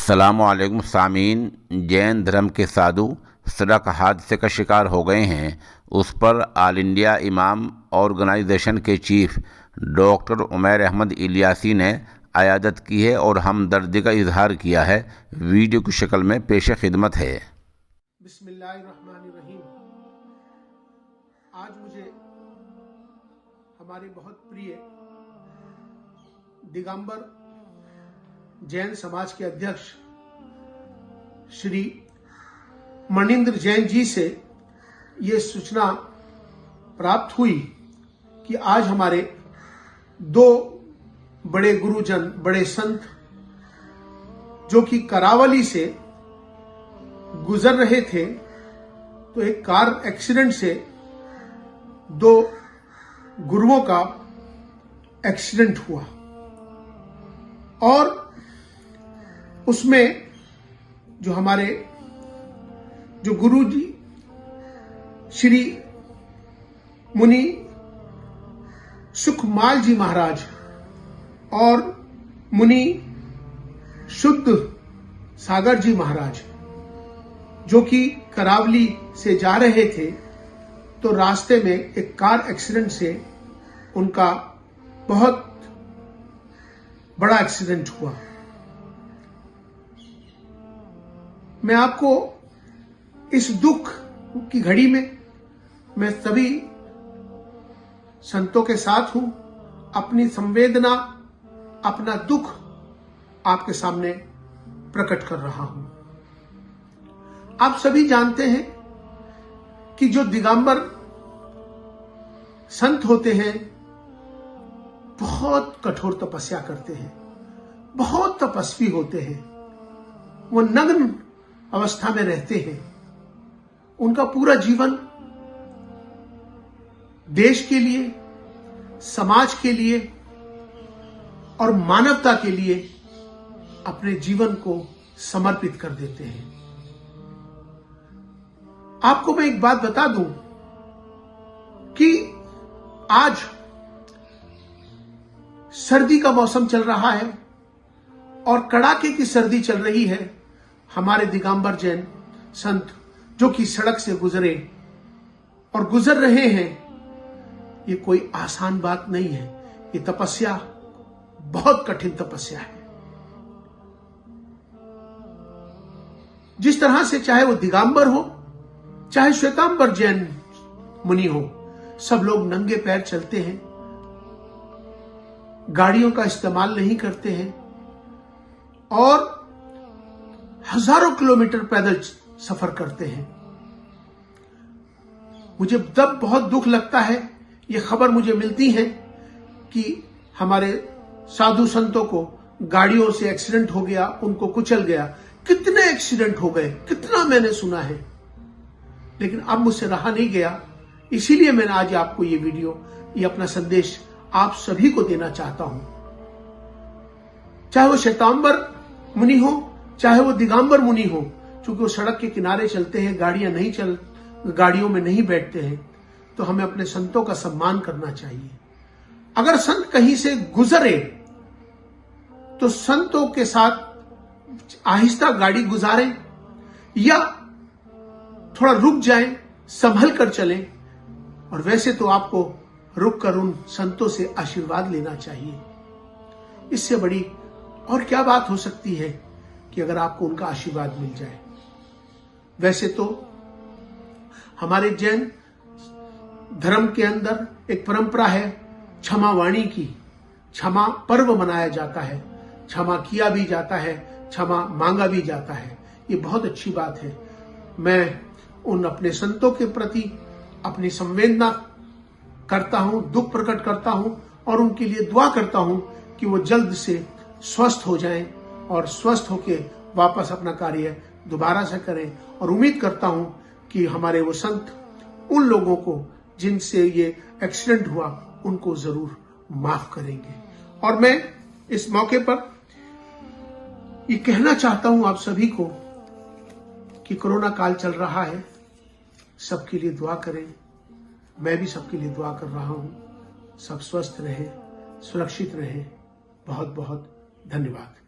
अस्सलामुअलैकुम सामीन। जैन धर्म के साधु सड़क हादसे का शिकार हो गए हैं। उस पर ऑल इंडिया इमाम ऑर्गेनाइजेशन के चीफ डॉक्टर उमैर अहमद इलियासी ने अयादत की है और हमदर्दी का इजहार किया है। वीडियो की शक्ल में पेश खिदमत है। बिस्मिल्लाहिर्रहमानिर्रहीम। आज मुझे हमारे बहुत प्रिय दिगंबर जैन समाज के अध्यक्ष श्री मणिंद्र जैन जी से ये सूचना प्राप्त हुई कि आज हमारे दो बड़े गुरुजन, बड़े संत जो कि करावली से गुजर रहे थे, तो एक कार एक्सीडेंट से दो गुरुओं का एक्सीडेंट हुआ और उसमें जो हमारे गुरु जी श्री मुनि सुखमाल जी महाराज और मुनि शुद्ध सागर जी महाराज जो कि करावली से जा रहे थे, तो रास्ते में एक कार एक्सीडेंट से उनका बहुत बड़ा एक्सीडेंट हुआ। मैं आपको इस दुख की घड़ी में मैं सभी संतों के साथ हूं। अपनी संवेदना, अपना दुख आपके सामने प्रकट कर रहा हूं। आप सभी जानते हैं कि जो दिगंबर संत होते हैं बहुत कठोर तपस्या करते हैं, बहुत तपस्वी होते हैं। वो नग्न अवस्था में रहते हैं। उनका पूरा जीवन देश के लिए, समाज के लिए और मानवता के लिए अपने जीवन को समर्पित कर देते हैं। आपको मैं एक बात बता दूं कि आज सर्दी का मौसम चल रहा है और कड़ाके की सर्दी चल रही है। हमारे दिगंबर जैन संत जो कि सड़क से गुजरे और गुजर रहे हैं, ये कोई आसान बात नहीं है। ये तपस्या बहुत कठिन तपस्या है। जिस तरह से चाहे वो दिगंबर हो, चाहे श्वेतांबर जैन मुनि हो, सब लोग नंगे पैर चलते हैं, गाड़ियों का इस्तेमाल नहीं करते हैं और हजारों किलोमीटर पैदल सफर करते हैं। मुझे तब बहुत दुख लगता है, ये खबर मुझे मिलती है कि हमारे साधु संतों को गाड़ियों से एक्सीडेंट हो गया, उनको कुचल गया। कितने एक्सीडेंट हो गए, कितना मैंने सुना है, लेकिन अब मुझसे रहा नहीं गया। इसीलिए मैंने आज आपको ये वीडियो, ये अपना संदेश आप सभी को देना चाहता हूं। चाहे वो श्वेतांबर मुनि हो, चाहे वो दिगंबर मुनि हो, क्योंकि वो सड़क के किनारे चलते हैं, गाड़ियों में नहीं बैठते हैं, तो हमें अपने संतों का सम्मान करना चाहिए। अगर संत कहीं से गुजरे तो संतों के साथ आहिस्ता गाड़ी गुजारें या थोड़ा रुक जाएं, संभल कर चलें। और वैसे तो आपको रुक कर उन संतों से आशीर्वाद लेना चाहिए। इससे बड़ी और क्या बात हो सकती है कि अगर आपको उनका आशीर्वाद मिल जाए। वैसे तो हमारे जैन धर्म के अंदर एक परंपरा है क्षमा वाणी की। क्षमा पर्व मनाया जाता है, क्षमा किया भी जाता है, क्षमा मांगा भी जाता है। ये बहुत अच्छी बात है। मैं उन अपने संतों के प्रति अपनी संवेदना करता हूं, दुख प्रकट करता हूं और उनके लिए दुआ करता हूं कि वो जल्द से स्वस्थ हो जाएं और स्वस्थ होके वापस अपना कार्य दोबारा से करें। और उम्मीद करता हूं कि हमारे वो संत उन लोगों को जिनसे ये एक्सीडेंट हुआ, उनको जरूर माफ करेंगे। और मैं इस मौके पर ये कहना चाहता हूं आप सभी को कि कोरोना काल चल रहा है, सबके लिए दुआ करें। मैं भी सबके लिए दुआ कर रहा हूं। सब स्वस्थ रहें, सुरक्षित रहें। बहुत बहुत धन्यवाद।